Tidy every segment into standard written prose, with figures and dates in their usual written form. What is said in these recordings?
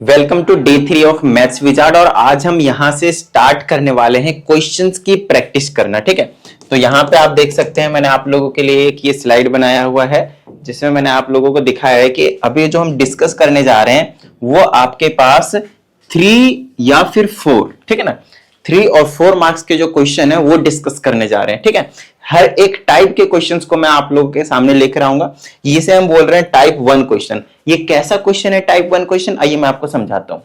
Welcome to day 3 of maths Wizard. और आज हम यहां से स्टार्ट करने वाले हैं क्वेश्चंस की प्रैक्टिस करना। ठीक है, तो यहाँ पे आप देख सकते हैं मैंने आप लोगों के लिए एक ये स्लाइड बनाया हुआ है जिसमें मैंने आप लोगों को दिखाया है कि अभी जो हम डिस्कस करने जा रहे हैं वो आपके पास 3 या फिर 4, ठीक है ना, 3 और 4 मार्क्स के जो क्वेश्चन है वो डिस्कस करने जा रहे हैं। ठीक है, हर एक टाइप के क्वेश्चंस को मैं आप लोगों के सामने लेकर आऊंगा। इसे हम बोल रहे हैं टाइप 1 क्वेश्चन। ये कैसा क्वेश्चन है टाइप 1 क्वेश्चन, आइए मैं आपको समझाता हूं।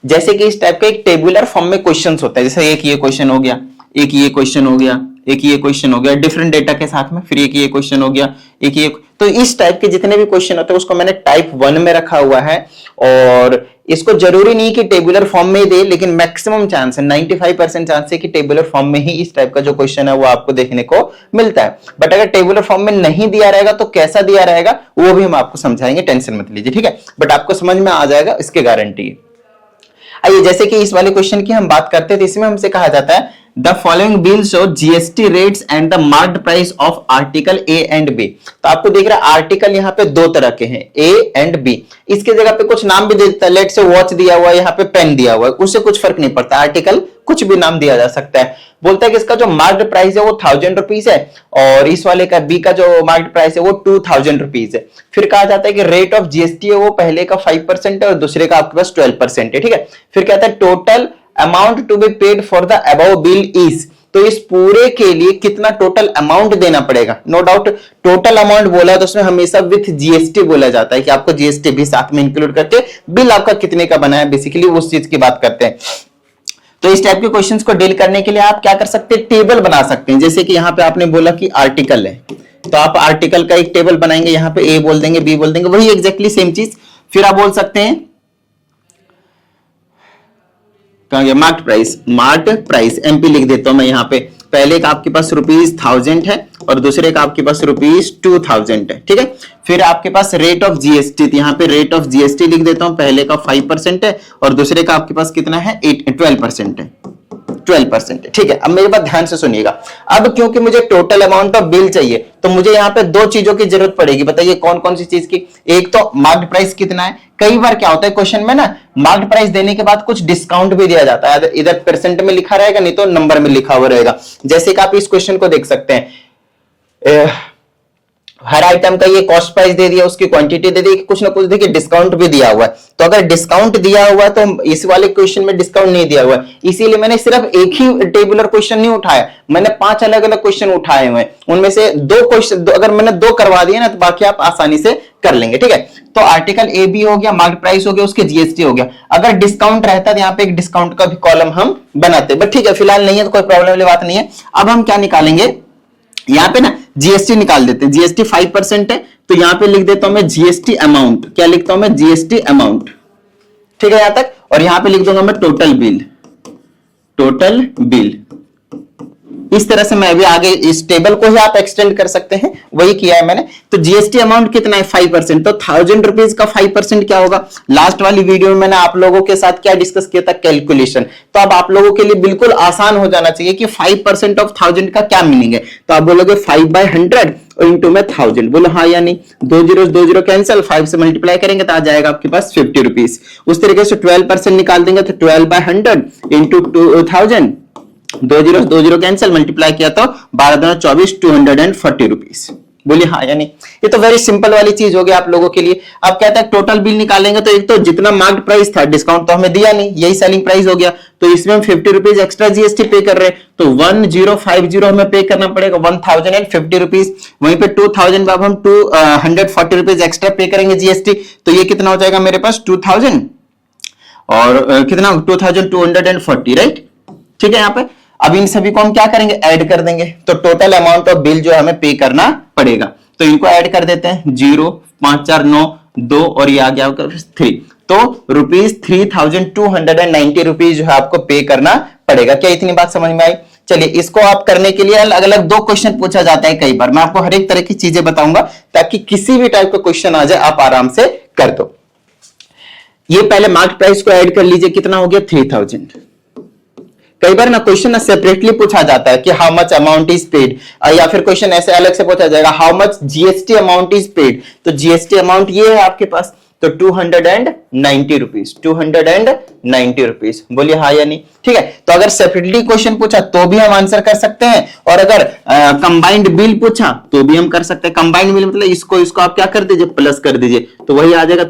जैसे कि इस टाइप का एक टेबुलर फॉर्म में क्वेश्चंस होता है, जैसे एक ये क्वेश्चन हो गया, एक ये क्वेश्चन हो गया, एक ये क्वेश्चन हो गया डिफरेंट डेटा के साथ में, फिर एक ये क्वेश्चन हो गया, एक ये। तो इस टाइप के जितने भी क्वेश्चन होते हैं उसको मैंने टाइप 1 में रखा हुआ है। और इसको जरूरी नहीं कि टेबुलर फॉर्म में ही दे, लेकिन मैक्सिमम चांस है, 95% चांस है कि टेबुलर फॉर्म में ही इस टाइप का जो क्वेश्चन है वो आपको देखने को मिलता है। बट अगर टेबुलर फॉर्म में नहीं दिया रहेगा तो कैसा दिया रहेगा वो भी हम आपको समझाएंगे, टेंशन मत लीजिए। ठीक है, बट आपको समझ में आ जाएगा, इसकी गारंटी है। आइए, जैसे कि इस वाले क्वेश्चन की हम बात करते हैं तो इसमें हमसे कहा जाता है the following bill show GST rates and the marked price of article A and B. तो आपको देख रहा है आर्टिकल यहाँ पे दो तरह के हैं, ए एंड बी। इसके जगह पे कुछ नाम भी दे देता है, लेट से वॉच दिया हुआ है, यहाँ पे पेन दिया हुआ है, उससे कुछ फर्क नहीं पड़ता, आर्टिकल कुछ भी नाम दिया जा सकता है। बोलता है कि इसका जो मार्क्ड प्राइस है वो 1000 रुपीज है और इस वाले का बी का जो मार्क्ड प्राइस है वो 2000 रुपीज है। फिर कहा जाता है कि रेट ऑफ जीएसटी है वो पहले का 5% है और दूसरे का आपके पास 12% है। ठीक है, फिर कहता है total amount to be paid for the above bill is. तो इस पूरे के लिए कितना टोटल अमाउंट देना पड़ेगा। नो डाउट टोटल अमाउंट बोला तो उसमें हमेशा विथ जीएसटी बोला जाता है कि आपको जीएसटी भी साथ में इंक्लूड करके बिल आपका कितने का बना है, बेसिकली उस चीज की बात करते हैं। तो इस टाइप के क्वेश्चंस को डील करने के लिए आप क्या कर सकते हैं, टेबल बना सकते हैं। जैसे कि यहाँ पे आपने बोला कि आर्टिकल है तो आप आर्टिकल का एक टेबल बनाएंगे, यहाँ पे ए बोल देंगे, बी बोल देंगे, वही एग्जैक्टली सेम चीज। फिर आप बोल सकते हैं मार्क्ड प्राइस एमपी लिख देता हूं मैं यहाँ पे। पहले का आपके पास ₹1000 है और दूसरे का आपके पास ₹2000 है। ठीक है, फिर आपके पास रेट ऑफ जीएसटी, यहाँ पे रेट ऑफ जीएसटी लिख देता हूं। पहले का 5% है और दूसरे का आपके पास कितना है, 12% है, 12% है। ठीक है, अब मेरी बात ध्यान से सुनिएगा। अब क्योंकि मुझे टोटल अमाउंट ऑफ बिल चाहिए तो मुझे यहाँ पे दो चीजों की जरूरत पड़ेगी। बताइए कौन कौन सी चीज की। एक तो मार्क्ड प्राइस कितना है। कई बार क्या होता है क्वेश्चन में ना, मार्क्ड प्राइस देने के बाद कुछ डिस्काउंट भी दिया जाता है, इधर परसेंट में लिखा रहेगा नहीं तो नंबर में लिखा हुआ रहेगा। जैसे कि आप इस क्वेश्चन को देख सकते हैं, हर आइटम का ये कॉस्ट प्राइस दे दिया, उसकी क्वांटिटी दे दी, कुछ ना कुछ देखिए डिस्काउंट भी दिया हुआ है। तो अगर डिस्काउंट दिया हुआ है तो इस वाले क्वेश्चन में डिस्काउंट नहीं दिया हुआ है, इसीलिए मैंने सिर्फ एक ही टेबुलर क्वेश्चन नहीं उठाया, मैंने 5 अलग अलग क्वेश्चन उठाए हुए हैं। उनमें से 2 क्वेश्चन अगर मैंने 2 करवा दिए ना तो बाकी आप आसानी से कर लेंगे। ठीक है, तो आर्टिकल ए बी हो गया, मार्क्ड प्राइस हो गया, उसके जीएसटी हो गया। अगर डिस्काउंट रहता तो यहाँ पे एक डिस्काउंट का भी कॉलम हम बनाते, बट ठीक है फिलहाल नहीं है तो कोई प्रॉब्लम वाली बात नहीं है। अब हम क्या निकालेंगे, यहाँ पे ना जीएसटी निकाल देते हैं। जीएसटी 5% है तो यहाँ पे लिख देता हूं मैं जीएसटी अमाउंट। क्या लिखता हूं मैं, जीएसटी अमाउंट। ठीक है यहां तक, और यहां पे लिख दूंगा मैं टोटल बिल, टोटल बिल। इस तरह से मैं भी आगे इस टेबल को ही आप एक्सटेंड कर सकते हैं, वही किया है मैंने। तो जीएसटी अमाउंट कितना है, 5%। तो 1000 रुपीज का 5% क्या होगा। लास्ट वाली वीडियो में मैंने आप लोगों के साथ क्या डिस्कस किया था, कैलकुलेशन। तो अब आप लोगों के लिए बिल्कुल आसान हो जाना चाहिए कि 5% ऑफ 1000 का क्या मीनिंग है। तो आप बोलोगे 5/100 इंटू में 1000। बोलो हाँ या नहीं, 2 0 कैंसिल, 5 से मल्टीप्लाई करेंगे तो आ जाएगा आपके पास 50 रुपीज। उस तरीके से 12% निकाल देंगे तो 12/100 इंटू 2000, 2 0 कैंसिल, मल्टीप्लाई किया तो 12 दूना 24, 240 रुपीज। बोलिए हाँ या नहीं। ये तो वेरी सिंपल वाली चीज हो गई आप लोगों के लिए। अब कहता है टोटल बिल निकालेंगे तो एक तो जितना मार्क्ड प्राइस था, डिस्काउंट तो हमें दिया नहीं, यही सेलिंग प्राइस हो गया, तो इसमें हम 50 रुपीज एक्स्ट्रा जीएसटी पे कर रहे हैं तो 1050 हमें पे करना पड़ेगा, 1050 रुपीज। वहीं पे 2000 का हम 240 रुपीज एक्स्ट्रा पे करेंगे जीएसटी, तो ये कितना हो जाएगा मेरे पास 2000 और कितना 2240, राइट। ठीक है, यहाँ पे अब इन सभी को हम क्या करेंगे, ऐड कर देंगे। तो टोटल अमाउंट ऑफ बिल जो हमें पे करना पड़ेगा, तो इनको ऐड कर देते हैं। 0 5 4 9 2 और ये आ गया 3। तो ₹3290 रुपीज जो है आपको पे करना पड़ेगा। क्या इतनी बात समझ में आई। चलिए, इसको आप करने के लिए अलग अलग 2 क्वेश्चन पूछा जाता है कई बार। मैं आपको हर एक तरह की चीजें बताऊंगा ताकि किसी भी टाइप का क्वेश्चन आ जाए आप आराम से कर दो। ये पहले मार्क्ड प्राइस को ऐड कर लीजिए, कितना हो गया 3000। कई बार ना क्वेश्चन ना सेपरेटली पूछा जाता है कि how much amount is paid, या फिर क्वेश्चन ऐसे अलग से पूछा जाएगा how much GST amount is paid. तो जीएसटी अमाउंट ये है आपके पास, तो 290 रुपीज, 290 रुपीज। बोलिए हाँ या नहीं। ठीक है, तो अगर सेपरेटली क्वेश्चन पूछा तो भी हम आंसर कर सकते हैं, और अगर कंबाइंड बिल पूछा तो भी हम कर सकते हैं। कंबाइंड बिल मतलब इसको आप क्या कर दीजिए, प्लस कर दीजिए, तो वही आ जाएगा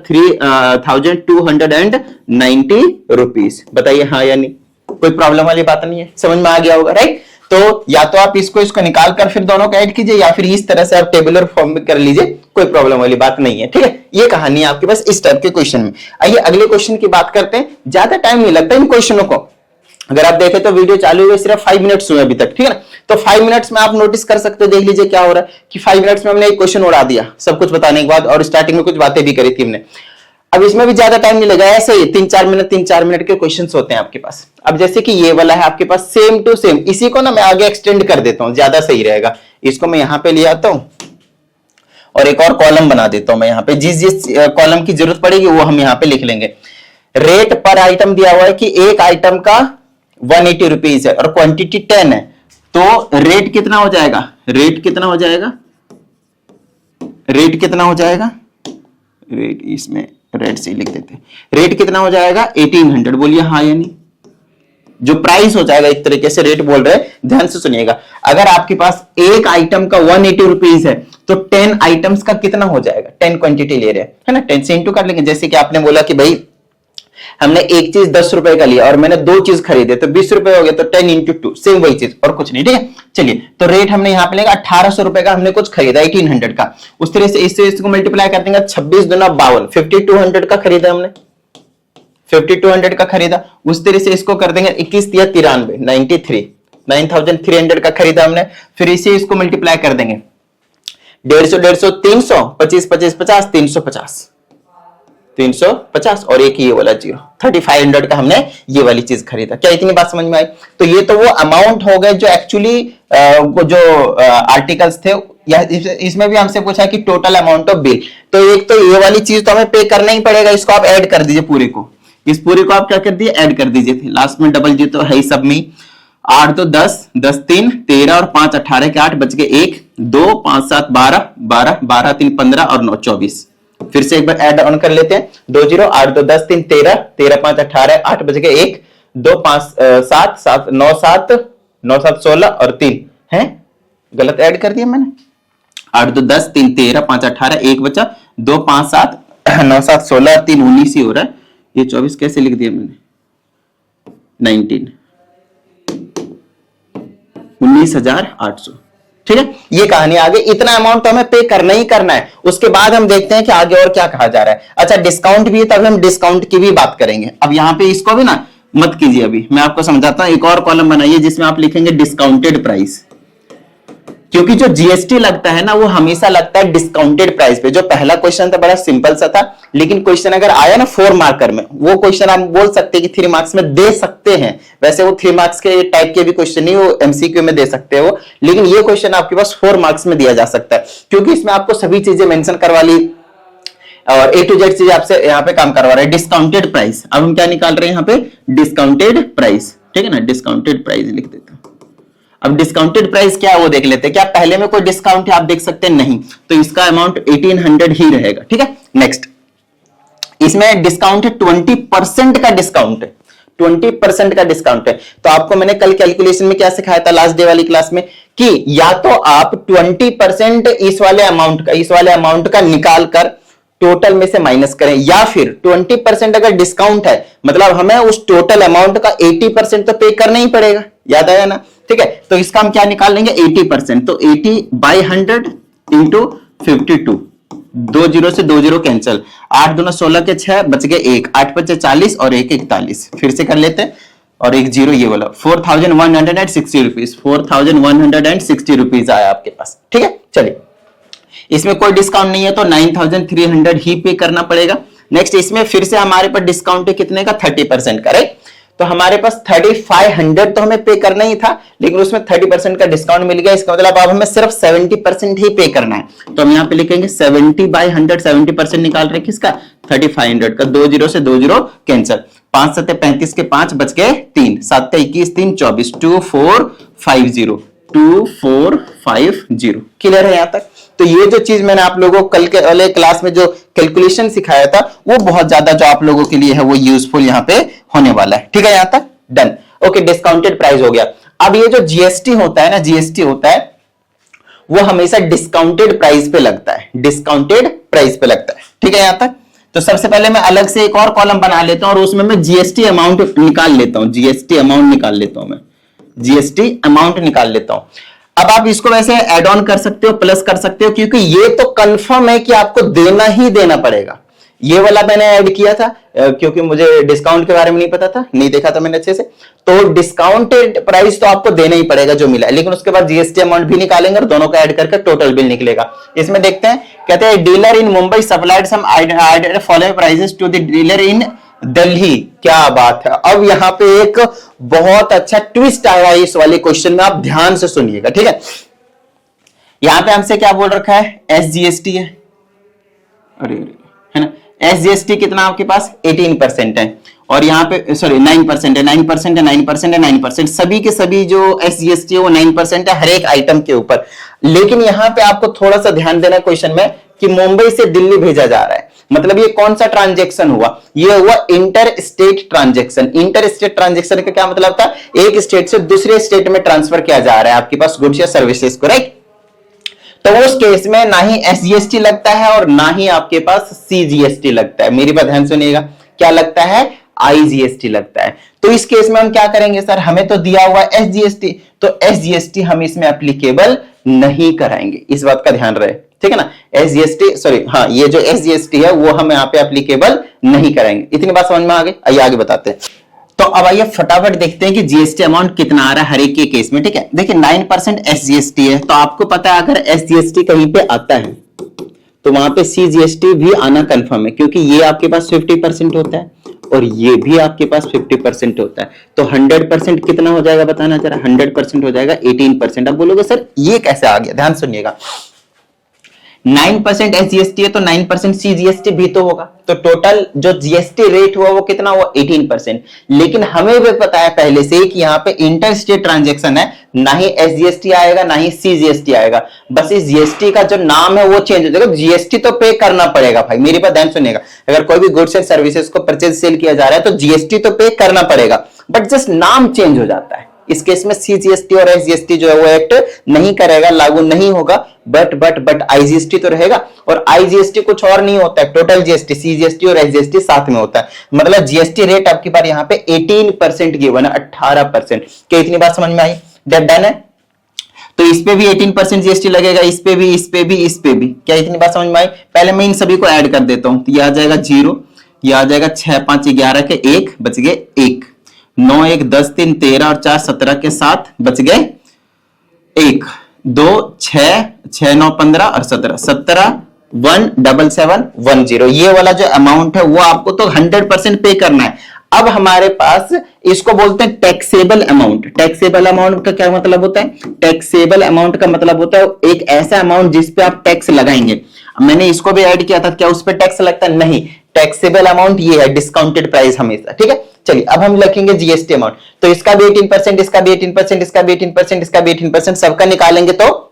3290 रुपीज। बताइए हाँ या नहीं, कोई प्रॉब्लम वाली बात नहीं है, समझ में आ गया होगा, राइट। तो या तो आप इसको निकाल कर फिर दोनों को ऐड कीजिए, या फिर इस तरह से आप टेबुलर फॉर्म में कर लीजिए, कोई प्रॉब्लम वाली बात नहीं है। ठीक है, ये कहानी है आपके पास इस टाइप के क्वेश्चन में। आइए अगले क्वेश्चन की बात करते हैं। ज्यादा टाइम नहीं लगता इन क्वेश्चनों को, अगर आप देखें तो वीडियो चालू हुए सिर्फ 5 मिनट्स हुए अभी तक। ठीक है ना, तो 5 मिनट्स में आप नोटिस कर सकते हो, देख लीजिए क्या हो रहा है कि 5 मिनट्स में हमने एक क्वेश्चन उड़ा दिया सब कुछ बताने के बाद, और स्टार्टिंग में कुछ बातें भी करी थी हमने। अब इसमें भी ज्यादा टाइम नहीं लगा, ऐसे ही 3-4 मिनट के क्वेश्चंस होते हैं आपके पास। अब जैसे कि ये वाला है आपके पास सेम टू सेम, इसी को ना मैं आगे एक्सटेंड कर देता हूं, ज्यादा सही रहेगा। इसको मैं यहां पे ले आता हूं और एक और कॉलम बना देता हूं मैं यहाँ पे, जिस कॉलम की जरूरत पड़ेगी वो हम यहाँ पे लिख लेंगे। रेट पर आइटम दिया हुआ है कि एक आइटम का 180 रुपीज है और क्वांटिटी 10 है, तो रेट कितना हो जाएगा, रेट कितना हो जाएगा, रेट कितना हो जाएगा, रेट इसमें रेट से लिख देते हैं, रेट कितना हो जाएगा 1800। बोलिए हाँ या नहीं। जो प्राइस हो जाएगा, एक तरीके से रेट बोल रहे हैं, ध्यान से सुनिएगा। अगर आपके पास एक आइटम का 180 रुपीज है तो 10 आइटम्स का कितना हो जाएगा, 10 क्वांटिटी ले रहे हैं, है ना, 10 से इंटू कर लेंगे। जैसे कि आपने बोला कि भाई हमने एक चीज 10 रुपए का लिया और मैंने 2 चीज खरीदे तो 20 रुपए हो गए, तो 10 इंटू 2, सेम वही चीज और कुछ नहीं। ठीक है, चलिए तो रेट हमने यहाँ पे लेगा 1800 रुपए का, हमने कुछ खरीदा 1800 का, उस तरह से इससे इसको मल्टीप्लाई कर देंगे, 26 दूना 52, 5200 का खरीदा हमने, 5200 का खरीदा। उस तरह से इसको कर देंगे 21 या 93, 93, 9300 का खरीदा हमने। फिर इसे इसको मल्टीप्लाई कर देंगे 150, 300, 25, 50, 350, 350 और एक ये वाला 0, 3500 का हमने ये वाली चीज खरीदा। क्या इतनी बात समझ में आई? तो ये तो वो अमाउंट हो गए जो एक्चुअली जो आर्टिकल्स थे, या इसमें भी हमसे पूछा है कि टोटल अमाउंट ऑफ बिल। तो एक तो ये वाली चीज तो हमें पे करना ही पड़ेगा, इसको आप ऐड कर दीजिए पूरे को, इस पूरे को आप क्या कर दिए, ऐड कर दीजिए। लास्ट में डबल जी तो है ही सब में। 8 तो 10, 10 3 13 और 5 18 के 8 बच गए 1 2 5 7 12 12 12 3 15 और 9 24। फिर से एक बार ऐड ऑन कर लेते हैं, 2 0 8 2 10 3 13 13 5 18 8 बच गए 1 2 5 7 7 9 7 9 7 16 और 3 है, गलत ऐड कर दिया मैंने। 8 2 10 3 13 5 18 1 बचा, 2 5 7 9 7 16 3 19 ही हो रहा है। ये 24 कैसे लिख दिया मैंने, 19,800। ठीक है, ये कहानी आगे, इतना अमाउंट तो हमें पे करना ही करना है। उसके बाद हम देखते हैं कि आगे और क्या कहा जा रहा है। अच्छा डिस्काउंट भी है, तब हम डिस्काउंट की भी बात करेंगे। अब यहाँ पे इसको भी ना मत कीजिए, अभी मैं आपको समझाता हूं। एक और कॉलम बनाइए जिसमें आप लिखेंगे डिस्काउंटेड प्राइस, क्योंकि जो जीएसटी लगता है ना वो हमेशा लगता है डिस्काउंटेड प्राइस पे। जो पहला क्वेश्चन था बड़ा सिंपल सा था, लेकिन क्वेश्चन अगर आया ना 4 मार्कर में, वो क्वेश्चन आप बोल सकते हैं कि 3 मार्क्स में दे सकते हैं। वैसे वो 3 मार्क्स के टाइप के भी क्वेश्चन नहीं, वो एमसीक्यू में दे सकते हो, लेकिन ये क्वेश्चन आपके पास 4 मार्क्स में दिया जा सकता है, क्योंकि इसमें आपको सभी चीजें मेंशन करवा ली और A to Z चीज आपसे यहाँ पे काम करवा रहा है। डिस्काउंटेड प्राइस, अब हम क्या निकाल रहे हैं यहाँ पे, डिस्काउंटेड प्राइस। ठीक है ना, डिस्काउंटेड प्राइस लिख देता हूं। अब डिस्काउंटेड प्राइस क्या है वो देख लेते हैं। क्या पहले में कोई डिस्काउंट है, आप देख सकते हैं नहीं, तो इसका अमाउंट 1800 ही रहेगा। ठीक है, नेक्स्ट इसमें डिस्काउंट है 20% का डिस्काउंट है, 20% का डिस्काउंट है। तो आपको मैंने कल कैलकुलेशन में क्या सिखाया था लास्ट डे वाली क्लास में, कि या तो आप 20% इस वाले अमाउंट का निकाल कर टोटल में से माइनस करें, या फिर 20% अगर डिस्काउंट है मतलब हमें उस टोटल अमाउंट का 80% तो पे करना ही पड़ेगा। याद आया ना? ठीक है, तो इसका हम क्या निकाल लेंगे, 80%। तो 80/100 इंटू 52, 2 0 से 2 0 कैंसिल, 8 दूना 16 के 6 बच गए 1, 8 5 40 और 1 41। फिर से कर लेते हैं, और 1 0 ये वाला 4160 रुपीज, 4160 रुपीज आया आपके पास। ठीक है, चलिए इसमें कोई डिस्काउंट नहीं है तो 9300 ही पे करना पड़ेगा। नेक्स्ट इसमें फिर से हमारे पास डिस्काउंट है कितने का, 30% का, राइट। तो हमारे पास 3500 तो हमें पे करना ही था, लेकिन उसमें 30% का डिस्काउंट मिल गया। इसका मतलब अब हमें सिर्फ 70% ही पे करना है। तो हम यहाँ पे लिखेंगे 70/100, 70% निकाल रहे हैं किसका, 3500 का। 2 0 से 2 0 कैंसिल, 5 7 35 के 5 बच गए 3, 7 21 3 24, 2450, 2450। क्लियर है यहाँ तक? तो ये जो चीज मैंने आप लोगों को कल के वाले क्लास में जो कैलकुलेशन सिखाया था वो बहुत ज्यादा जो आप लोगों के लिए है वो यूजफुल यहाँ पे होने वाला है। ठीक है, यहां तक डन। ओके, डिस्काउंटेड प्राइस हो गया। अब ये जो जीएसटी होता है ना, जीएसटी होता है वो हमेशा डिस्काउंटेड प्राइस पे लगता है, डिस्काउंटेड प्राइस पे लगता है। ठीक है, यहां तक। तो सबसे पहले मैं अलग से एक और कॉलम बना लेता हूं और उसमें मैं जीएसटी अमाउंट निकाल लेता हूं, जीएसटी अमाउंट निकाल लेता हूं, मैं जीएसटी अमाउंट निकाल लेता हूं। अब आप इसको वैसे ऐड ऑन कर सकते हो, प्लस कर सकते हो, क्योंकि ये तो कंफर्म है कि आपको देना ही देना पड़ेगा। ये वाला मैंने ऐड किया था क्योंकि मुझे डिस्काउंट के बारे में नहीं पता था, नहीं देखा था मैंने अच्छे से। तो डिस्काउंटेड प्राइस तो आपको देना ही पड़ेगा जो मिला है, लेकिन उसके बाद जीएसटी अमाउंट भी निकालेंगे और दोनों का ऐड करके टोटल बिल निकलेगा। इसमें देखते हैं, कहते हैं dealer in Mumbai supplied some added following prices to the dealer in Delhi. क्या बात है। अब यहां पे एक बहुत अच्छा ट्विस्ट आया है इस वाले क्वेश्चन में, आप ध्यान से सुनिएगा। ठीक है, यहां पे हमसे क्या बोल रखा है, एसजीएसटी है, अरे है ना, एसजीएसटी कितना आपके पास 18% है, और यहाँ पे सॉरी 9% है, 9% है, 9% है, 9%, सभी के सभी जो एसजीएसटी है वो 9% है हर एक आइटम के ऊपर। लेकिन यहाँ पे आपको थोड़ा सा ध्यान देना क्वेश्चन में कि मुंबई से दिल्ली भेजा जा रहा है, मतलब ये कौन सा ट्रांजैक्शन हुआ, ये हुआ inter state transaction. Inter state transaction का क्या मतलब था, एक स्टेट से दूसरे स्टेट में ट्रांसफर किया जा रहा है आपके पास गुड्स या सर्विसेज को, राइट। तो उस केस में ना ही एसजीएसटी लगता है और ना ही आपके पास सीजीएसटी लगता है। मेरी बात ध्यान सुनिएगा, क्या लगता है, आईजीएसटी लगता है। तो इस केस में हम क्या करेंगे, सर हमें तो दिया हुआ एसजीएसटी, तो एसजीएसटी हम इसमें एप्लीकेबल नहीं कराएंगे, इस बात का ध्यान रहे। ठीक है ना, एसजीएसटी सॉरी हाँ, ये जो एसजीएसटी है वो हम यहाँ पे एप्लीकेबल नहीं करेंगे। इतनी बात समझ में आ गई, आइए आगे बताते हैं। तो अब आइए फटाफट देखते हैं कि जीएसटी अमाउंट कितना आ रहा है हर एक के केस में। ठीक है, देखिए 9% एसजीएसटी है, तो आपको पता है अगर एसजीएसटी कहीं पे आता है तो वहां पे सीजीएसटी भी आना कंफर्म है, क्योंकि ये आपके पास 50% होता है और ये भी आपके पास 50% होता है। तो 100% कितना हो जाएगा बताना जरा, 100% हो जाएगा 18%। अब बोलोगे सर ये कैसे आ गया, ध्यान सुनिएगा, 9% एसजीएसटी है तो 9% सीजीएसटी भी तो होगा, तो टोटल जो जीएसटी रेट हुआ वो कितना हुआ, 18%। लेकिन हमें भी पता है पहले से कि यहाँ पे इंटर स्टेट ट्रांजैक्शन है, ना ही एसजीएसटी आएगा ना ही सीजीएसटी आएगा, बस इस जीएसटी का जो नाम है वो चेंज हो जाएगा। जीएसटी तो पे करना पड़ेगा भाई, मेरी बात ध्यान सुनिएगा, अगर कोई भी गुड्स एंड सर्विसेज को परचेज सेल किया जा रहा है तो जीएसटी तो पे करना पड़ेगा, बट जस्ट नाम चेंज हो जाता है। इस केस में सीजीएसटी और एसजीएसटी जो है वो एक्ट नहीं करेगा, लागू नहीं होगा, बट आईजीएसटी तो रहेगा। और आईजीएसटी कुछ और नहीं होता है, टोटल जीएसटी, सीजीएसटी और एसजीएसटी साथ में होता है। मतलब जीएसटी रेट आपकी बार यहाँ पे 18% गिवन है, 18%। क्या इतनी बात समझ में आई, डन है। तो इस पे भी 18% जीएसटी लगेगा, इस पे भी, इस पे भी, इस पे भी। क्या इतनी बात समझ में आई। पहले मैं इन सभी को ऐड कर देता हूं, तो ये आ जाएगा 0, ये आ जाएगा 6 5 11 के 1 बच गए 1, 9 1 10 3 13 और 4 17 के 7 बच गए 1 2 6 6 9 15 और 17 17 17710। ये वाला जो अमाउंट है वो आपको तो 100% पे करना है। अब हमारे पास इसको बोलते हैं टैक्सेबल अमाउंट। टैक्सेबल अमाउंट का क्या मतलब होता है, टैक्सेबल अमाउंट का मतलब होता है एक ऐसा अमाउंट जिस पे आप टैक्स लगाएंगे। मैंने इसको भी ऐड किया था, क्या उस पे टैक्स लगता है, नहीं। टैक्सेबल अमाउंट ये है, डिस्काउंटेड प्राइस हमेशा। ठीक है, चलिए अब हम लिखेंगे जीएसटी अमाउंट, तो इसका भी 18%, इसका भी 18%, इसका भी 18%, इसका भी 18%, सबका निकालेंगे तो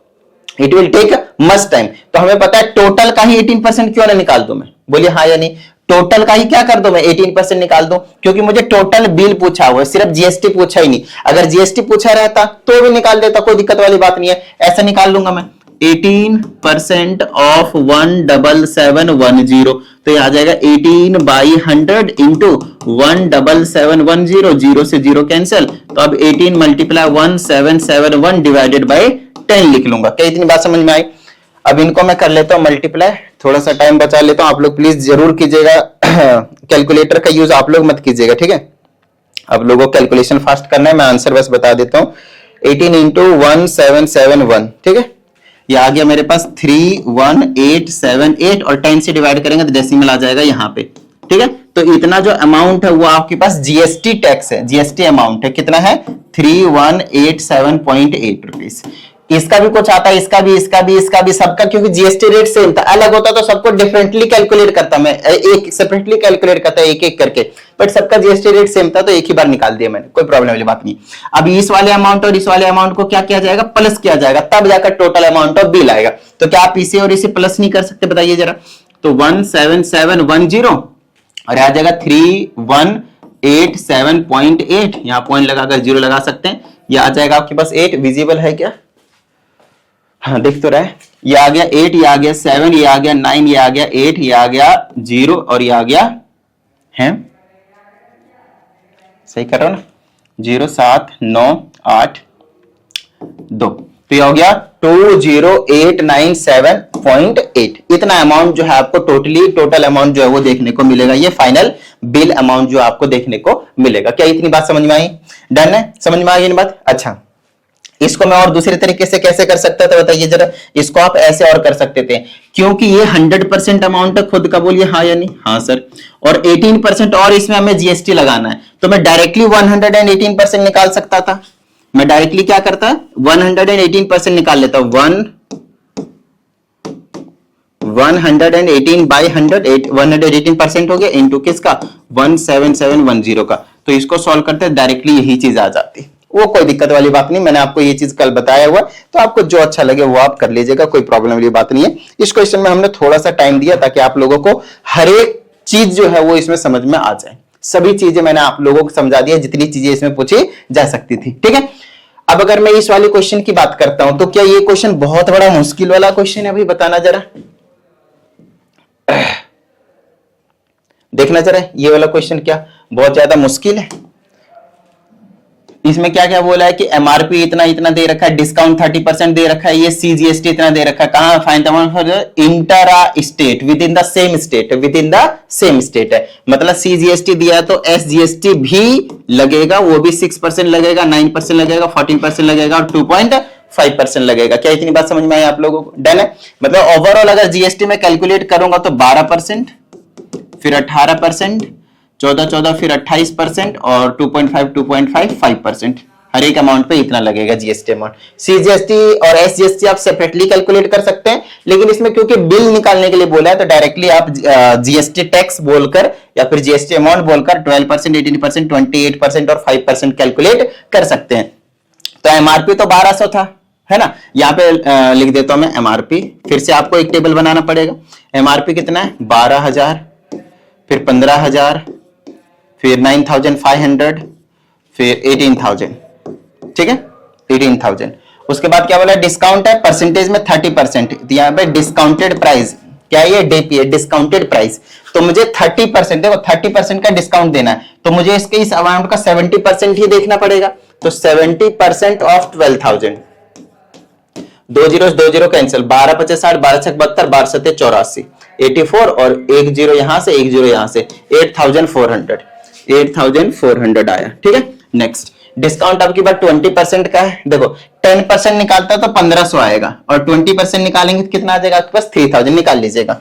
it will take much time. तो हमें पता है टोटल का ही 18% क्यों ना निकाल दूं मैं, बोलिए हाँ या नहीं। टोटल का ही क्या कर दूं मैं, 18% निकाल दूं, क्योंकि मुझे टोटल बिल पूछा हुआ है, सिर्फ जीएसटी पूछा ही नहीं। अगर जीएसटी पूछा रहता तो भी निकाल देता, कोई दिक्कत वाली बात नहीं है, ऐसा निकाल लूंगा मैं। 18% ऑफ 17710, तो ये आ जाएगा 18/100 इंटू 17710, 0 से 0 कैंसिल, तो अब 18 मल्टीप्लाई 1771 डिवाइडेड बाई 10 लिख लूंगा। क्या इतनी बात समझ में आई। अब इनको मैं कर लेता हूं मल्टीप्लाई, थोड़ा सा टाइम बचा लेता हूं। आप लोग प्लीज जरूर कीजिएगा, कैलकुलेटर का यूज आप लोग मत कीजिएगा, ठीक है। आप लोगों को कैलकुलेशन फास्ट करना है, मैं आंसर बस बता देता हूं। 18 इंटू 1771, ठीक है, ये आ गया मेरे पास 31878 और 10 से डिवाइड करेंगे तो डेसिमल आ जाएगा यहाँ पे, ठीक है। तो इतना जो अमाउंट है वो आपके पास जीएसटी टैक्स है, जीएसटी अमाउंट है, कितना है 3187.8 रुपीज। इसका भी कुछ आता है, इसका भी सबका, क्योंकि जीएसटी रेट सेम था, अलग होता तो सबको डिफरेंटली कैलकुलेट करता मैं, एक सेपरेटली कैलकुलेट करता एक एक करके, बट सबका जीएसटी रेट सेम था तो एक ही बार निकाल दिया मैंने, कोई प्रॉब्लम वाली बात नहीं। अब इस वाले अमाउंट और इस वाले अमाउंट को क्या किया जाएगा, प्लस किया जाएगा, तब जाकर टोटल अमाउंट ऑफ बिल आएगा। तो क्या आप इसे और इसे प्लस नहीं कर सकते, बताइए जरा। तो 17710 और आ जाएगा 3187.8, यहां पॉइंट लगाकर जीरो लगा सकते हैं, यह आ जाएगा आपके पास 8, विजिबल है क्या, हाँ दिख तो रहा है, ये आ गया 8, ये आ गया 7, ये आ गया 9, ये आ गया 8, ये आ गया 0 और ये आ गया है, सही कर रहा हूं ना, 07982, तो ये हो गया 20897.8। इतना अमाउंट जो है आपको टोटल अमाउंट जो है वो देखने को मिलेगा, ये फाइनल बिल अमाउंट जो आपको देखने को मिलेगा। क्या इतनी बात समझ में आई, डन है, समझ में आ गई बात। अच्छा, इसको मैं और दूसरे तरीके से कैसे कर सकता था बताइए जरा, इसको आप ऐसे और कर सकते थे, क्योंकि ये 100% अमाउंट है, खुद का बोलिए हाँ या नहीं, हाँ सर, और 18% और इसमें हमें जीएसटी लगाना है, तो मैं डायरेक्टली 118% निकाल सकता था। मैं डायरेक्टली क्या करता, 118% निकाल लेता, 118 बाई 118% हो गया इंटू किसका, 17710 का, तो इसको सॉल्व करते डायरेक्टली यही चीज आ जाती, वो कोई दिक्कत वाली बात नहीं, मैंने आपको ये चीज कल बताया हुआ, तो आपको जो अच्छा लगे वो आप कर लीजिएगा, कोई प्रॉब्लम वाली बात नहीं है। इस क्वेश्चन में हमने थोड़ा सा टाइम दिया ताकि आप लोगों को हर एक चीज जो है वो इसमें समझ में आ जाए, सभी चीजें मैंने आप लोगों को समझा दिया, जितनी चीजें इसमें पूछी जा सकती थी, ठीक है। अब अगर मैं इस वाले क्वेश्चन की बात करता हूं, तो क्या ये क्वेश्चन बहुत बड़ा मुश्किल वाला क्वेश्चन है, अभी बताना जरा, देखना जरा, ये वाला क्वेश्चन क्या बहुत ज्यादा मुश्किल है। इसमें क्या क्या बोला है कि एमआरपी इतना इतना दे रखा है, डिस्काउंट 30% दे रखा है, ये सीजीएसटी इतना दे रखा है, कहां find the amount for intra state with in the same state, with in the same state है, मतलब सीजीएसटी दिया तो एसजीएसटी भी लगेगा, वो भी 6% लगेगा, 9% लगेगा, 14% लगेगा और 2.5% लगेगा। क्या इतनी बात समझ में आई आप लोगों को, डन है। मतलब ओवरऑल अगर जीएसटी में कैलकुलेट करूंगा तो 12%, फिर 18%, 14 फिर 28% और 2.5 5%, हर एक अमाउंट पे इतना लगेगा जीएसटी अमाउंट। सीजीएसटी और एसजीएसटी आप सेपरेटली कैलकुलेट कर सकते हैं, लेकिन इसमें क्योंकि बिल निकालने के लिए बोला है तो डायरेक्टली आप जीएसटी टैक्स बोलकर या फिर जीएसटी अमाउंट बोलकर 12%, 18%, 28% और 5% कैलकुलेट कर सकते हैं। तो एमआरपी तो 1200 था, है ना, यहाँ पे लिख देता हूं मैं एमआरपी, फिर से आपको एक टेबल बनाना पड़ेगा। एमआरपी कितना है, 12,000, फिर 15,000, फिर 9,500, फिर 18,000, ठीक है, 18,000। उसके बाद क्या बोला, डिस्काउंट है, परसेंटेज में 30%, यहाँ पे डिस्काउंटेड प्राइस, क्या ये डीपी है, डिस्काउंटेड प्राइस, तो मुझे 30%, देखो 30% का डिस्काउंट देना है, तो मुझे इसके इस अमाउंट का 70% ही देखना पड़ेगा, तो 70% ऑफ 12,000, 2 जीरो कैंसिल, 12 पचे 60, 12 छक 72, 12 सत्ते 84, 84 और 1 जीरो यहां से 1 जीरो यहां से, 8,400 आया, ठीक है। नेक्स्ट, डिस्काउंट आपकी बात 20% का है, देखो 10% निकालता तो 1500 आएगा और 20% निकालेंगे तो कितना आ जाएगा आपके पास, 3000 निकाल लीजिएगा।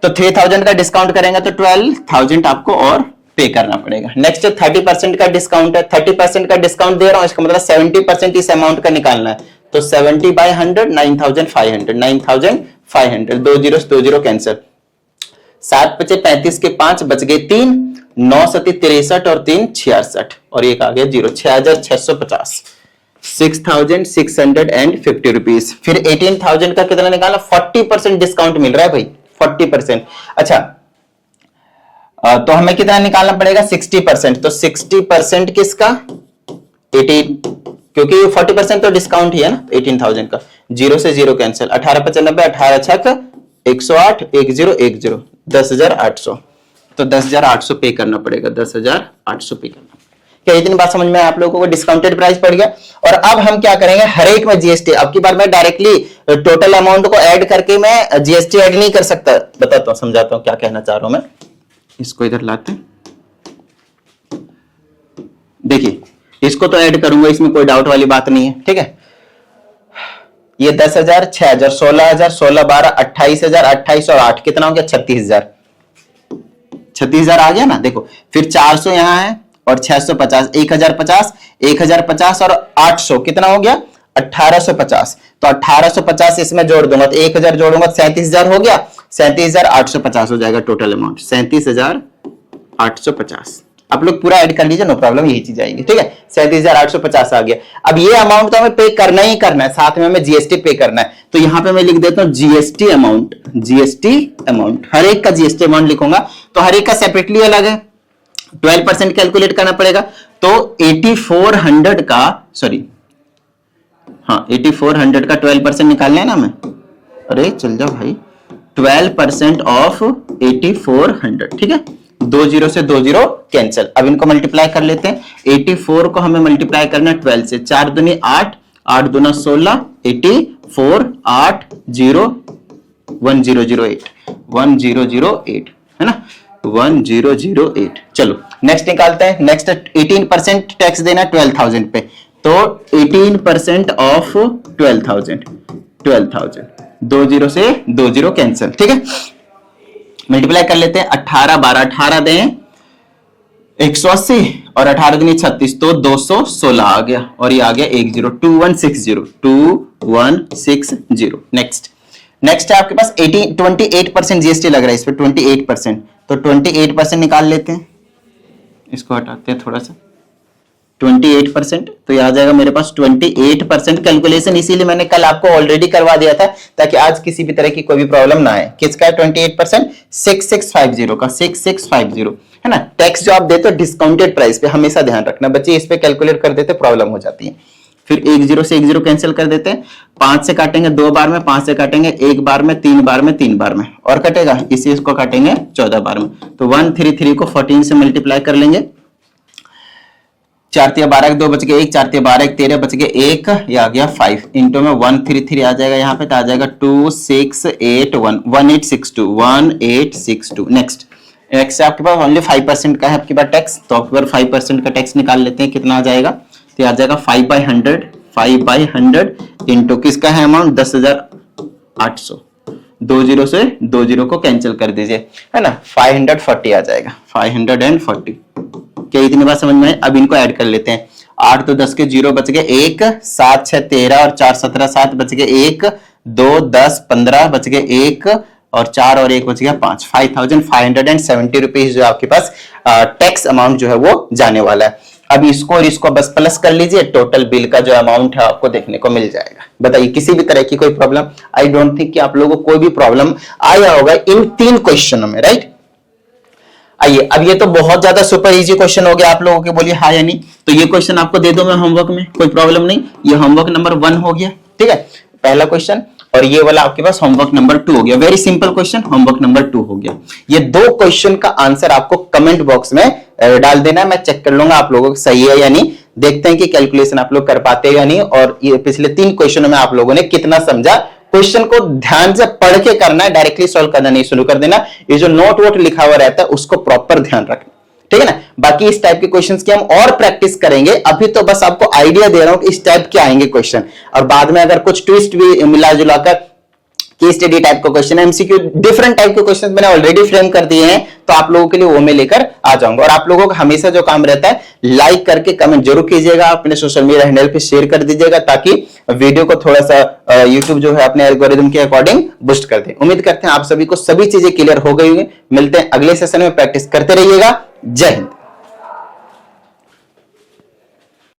तो 3000 का डिस्काउंट करेंगे तो 12,000 आपको और पे करना पड़ेगा। नेक्स्ट 30% का डिस्काउंट है, 30% का डिस्काउंट दे रहा हूं, इसका मतलब 70% इस अमाउंट का निकालना है, तो 70 बाय 100 9,500, 2 जीरो कैंसिल, 7 पचे 35 के 5 बच गए 3, 9 सती 63 और 3 66 और एक आ गया 0, 6,650, 6,650 रुपीज। फिर 18,000 का कितना निकाला, 40% डिस्काउंट मिल रहा है भाई, 40%। अच्छा, तो हमें कितना निकालना पड़ेगा, 60%, तो 60% किसका, 18, क्योंकि 40% तो डिस्काउंट ही है ना, 18,000 का, 0 से 0 कैंसिल, 18 95, 18 छक 108, 1010, 10,800, तो 10,800 पे करना पड़ेगा, 10,800 पे करना। क्या इतनी बात समझ में आप लोगों को, डिस्काउंटेड प्राइस पड़ गया। और अब हम क्या करेंगे, हर एक में जीएसटी, अब की बार मैं डायरेक्टली टोटल अमाउंट को ऐड करके मैं जीएसटी ऐड नहीं कर सकता, बताता हूं, समझाता हूं क्या कहना चाह रहा हूं मैं। इसको इधर लाते हैं, देखिए इसको तो ऐड करूंगा, इसमें कोई डाउट वाली बात नहीं है, ठीक है। ये 10,000, 6,000, 16,000, 16, 12, 28,000, 28 और 8 कितना हो गया, 36,000, 36,000 आ गया ना। देखो फिर 400 यहां है और 650, 1,050, 1,050 और 800 कितना हो गया, 1850, तो 1850 इसमें जोड़ दूंगा तो 1000 जोड़ूंगा 37,000 हो गया, 37,850 हो जाएगा टोटल अमाउंट 37,850। आप लोग पूरा ऐड कर लीजिए, नो प्रॉब्लम, यही चीज आएगी, ठीक है। 37,850 आ गया। अब ये अमाउंट तो हमें पे करना ही करना है, साथ में हमें जीएसटी पे करना है, तो यहां पे मैं लिख देता हूं जीएसटी अमाउंट, जीएसटी अमाउंट, हर एक का जीएसटी अमाउंट लिखूंगा, तो हर एक का सेपरेटली अलग है, 12% कैलकुलेट करना पड़ेगा, तो 8400 का, सॉरी हाँ 8400 का 12% निकालना है ना हमें, अरे चल जाओ भाई, 12% ऑफ 8400, ठीक है, 20 से 20 कैंसिल। अब इनको मल्टीप्लाई कर लेते हैं, 84 को हमें मल्टीप्लाई करना है 12 से, 4 दूनी 8, 8 दूना 16, 84 8 0 1008, 1008 है ना, 1008। चलो नेक्स्ट निकालते हैं। नेक्स्ट 18% टैक्स देना 12,000 पे, तो 18% ऑफ 12,000, 20 से 20 कैंसिल, ठीक है। मल्टीप्लाई कर लेते हैं, 18 12 18 दें 180 और 18 दूनी 36, तो 216 आ गया, और ये आ गया 2160, 2160। नेक्स्ट है आपके पास 28% जीएसटी लग रहा है इस पे, 28%, तो 28% निकाल लेते हैं, इसको हटाते हैं थोड़ा सा, 28%, तो ये आ जाएगा मेरे पास 28% कैलकुलेशन, इसीलिए मैंने कल आपको ऑलरेडी करवा दिया था ताकि आज किसी भी तरह की कोई भी प्रॉब्लम ना आए। किसका है 28%? 6650 का, 6650 है ना। टैक्स जो आप देते हो डिस्काउंटेड प्राइस पे, हमेशा ध्यान रखना बच्चे, इस पे कैलकुलेट कर देते प्रॉब्लम हो जाती है। फिर 10 से 10 कैंसिल कर देते हैं, 5 से काटेंगे 2 बार में, 5 से काटेंगे 1 बार में, 3 बार में, 3 बार में, और कटेगा इसी को काटेंगे 14 बार में, तो 133 को 14 से मल्टीप्लाई कर लेंगे, 4 तिया 12, 2 बच गए 1, 4 तिया 12, 13 बच गए 1, ये आ गया 5 इंटू में 133 आ जाएगा यहाँ पे, तो आ जाएगा 2681, 1862, 1862। नेक्स्ट आपके पास ओनली 5% का है आपके पास टैक्स, तो आपके पास 5% का टैक्स निकाल लेते हैं, कितना आ जाएगा, तो आ जाएगा 5/100 इंटू किसका है अमाउंट 10,800, 20 से 20 को कैंसिल कर दीजिए, है ना, 540 आ जाएगा, 540। क्या इतनी बात समझ में? अब इनको ऐड कर लेते हैं, 8 तो 10 के 0 बच गए 1, 7 6 13 और 4 17, 7 बच गए 1, 2 10 15 बच गए 1, और 4 और 1 बच गया 5, 5570 रुपीज जो आपके पास टैक्स अमाउंट जो है वो जाने वाला है। अब इसको और इसको बस प्लस कर लीजिए, टोटल बिल का जो अमाउंट है आपको देखने को मिल जाएगा। बताइए किसी भी तरह की कोई प्रॉब्लम? आई डोंट थिंक कि आप लोगों को कोई भी प्रॉब्लम आया होगा इन 3 क्वेश्चनों में, राइट। आइए, अब ये तो बहुत ज्यादा सुपर इजी क्वेश्चन हो गया आप लोगों के, बोलिए हाँ या नहीं। तो ये क्वेश्चन आपको दे दो मैं होमवर्क में, कोई प्रॉब्लम नहीं, ये होमवर्क नंबर 1 हो गया, ठीक है, पहला क्वेश्चन, और ये वाला आपके पास होमवर्क नंबर 2 हो गया। Very simple question, homework number 2 हो गया। ये 2 क्वेश्चन का आंसर आपको कमेंट बॉक्स में डाल देना है, मैं चेक कर लूंगा आप लोगों को सही है या नहीं, देखते हैं कि कैलकुलेशन आप लोग कर पाते हैं या नहीं, और ये पिछले 3 क्वेश्चनों में आप लोगों ने कितना समझा। क्वेश्चन को ध्यान से पढ़ के करना है, डायरेक्टली सॉल्व करना नहीं शुरू कर देना। ये जो नोट वोट लिखा हुआ रहता है उसको प्रॉपर ध्यान रखना, ठीक है ना। बाकी इस टाइप के क्वेश्चंस की हम और प्रैक्टिस करेंगे, अभी तो बस आपको आइडिया दे रहा हूं कि इस टाइप के आएंगे क्वेश्चन, और बाद में अगर कुछ ट्विस्ट भी मिला जुलाकर केस स्टडी टाइप का क्वेश्चन, एमसीक्यू, डिफरेंट टाइप के क्वेश्चंस मैंने ऑलरेडी फ्रेम कर दिए हैं, तो आप लोगों के लिए वो मैं लेकर आ जाऊंगा। और आप लोगों का हमेशा जो काम रहता है, लाइक करके कमेंट जरूर कीजिएगा, अपने सोशल मीडिया हैंडल पे शेयर कर दीजिएगा, ताकि वीडियो को थोड़ा सा यूट्यूब जो है अपने एल्गोरिथम के अकॉर्डिंग बूस्ट कर दे। उम्मीद करते हैं आप सभी को सभी चीजें क्लियर हो गई होंगी। मिलते हैं अगले सेशन में, प्रैक्टिस करते रहिएगा। जय हिंद।